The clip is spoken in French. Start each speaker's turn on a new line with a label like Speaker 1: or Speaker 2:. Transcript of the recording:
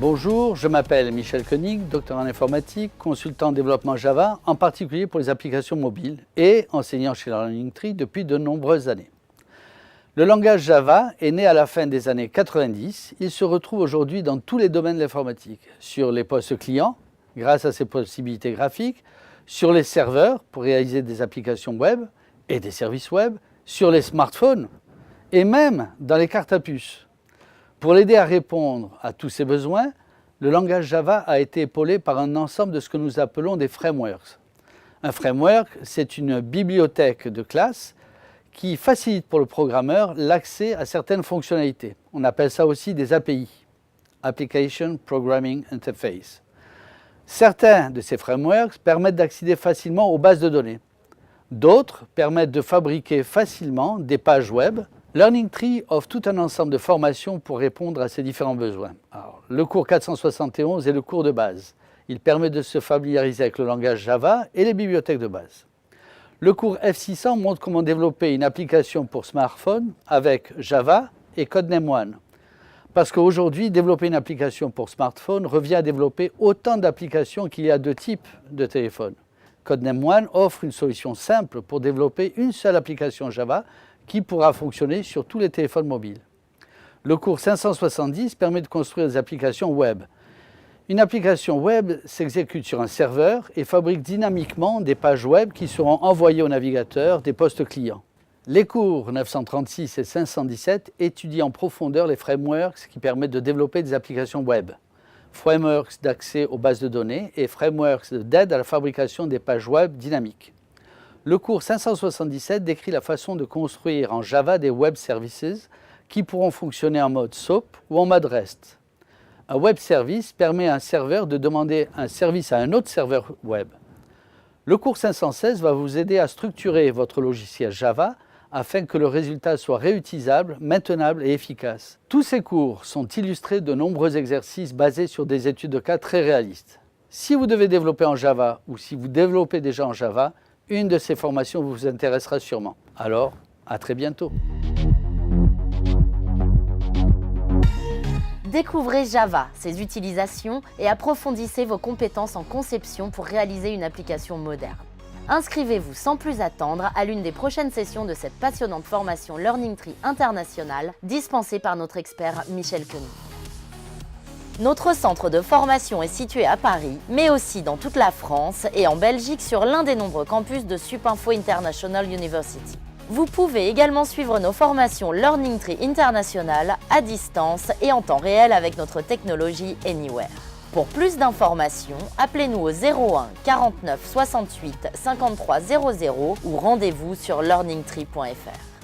Speaker 1: Bonjour, je m'appelle Michel Koenig, docteur en informatique, consultant en développement Java, en particulier pour les applications mobiles et enseignant chez Learning Tree depuis de nombreuses années. Le langage Java est né à la fin des années 90. Il se retrouve aujourd'hui dans tous les domaines de l'informatique, sur les postes clients, grâce à ses possibilités graphiques, sur les serveurs pour réaliser des applications web et des services web, sur les smartphones et même dans les cartes à puce. Pour l'aider à répondre à tous ces besoins, le langage Java a été épaulé par un ensemble de ce que nous appelons des frameworks. Un framework, c'est une bibliothèque de classe qui facilite pour le programmeur l'accès à certaines fonctionnalités. On appelle ça aussi des API, Application Programming Interface. Certains de ces frameworks permettent d'accéder facilement aux bases de données. D'autres permettent de fabriquer facilement des pages web. Learning Tree offre tout un ensemble de formations pour répondre à ces différents besoins. Alors, le cours 471 est le cours de base. Il permet de se familiariser avec le langage Java et les bibliothèques de base. Le cours F600 montre comment développer une application pour smartphone avec Java et Codename One. Parce qu'aujourd'hui, développer une application pour smartphone revient à développer autant d'applications qu'il y a de types de téléphones. Codename One offre une solution simple pour développer une seule application Java qui pourra fonctionner sur tous les téléphones mobiles. Le cours 570 permet de construire des applications web. Une application web s'exécute sur un serveur et fabrique dynamiquement des pages web qui seront envoyées au navigateur des postes clients. Les cours 936 et 517 étudient en profondeur les frameworks qui permettent de développer des applications web. Frameworks d'accès aux bases de données et frameworks d'aide à la fabrication des pages web dynamiques. Le cours 577 décrit la façon de construire en Java des web services qui pourront fonctionner en mode SOAP ou en mode REST. Un web service permet à un serveur de demander un service à un autre serveur web. Le cours 516 va vous aider à structurer votre logiciel Java afin que le résultat soit réutilisable, maintenable et efficace. Tous ces cours sont illustrés de nombreux exercices basés sur des études de cas très réalistes. Si vous devez développer en Java ou si vous développez déjà en Java, une de ces formations vous intéressera sûrement. Alors, à très bientôt.
Speaker 2: Découvrez Java, ses utilisations et approfondissez vos compétences en conception pour réaliser une application moderne. Inscrivez-vous sans plus attendre à l'une des prochaines sessions de cette passionnante formation Learning Tree International dispensée par notre expert Michel Koenig. Notre centre de formation est situé à Paris, mais aussi dans toute la France et en Belgique sur l'un des nombreux campus de Supinfo International University. Vous pouvez également suivre nos formations Learning Tree International à distance et en temps réel avec notre technologie Anywhere. Pour plus d'informations, appelez-nous au 01 49 68 53 00 ou rendez-vous sur learningtree.fr.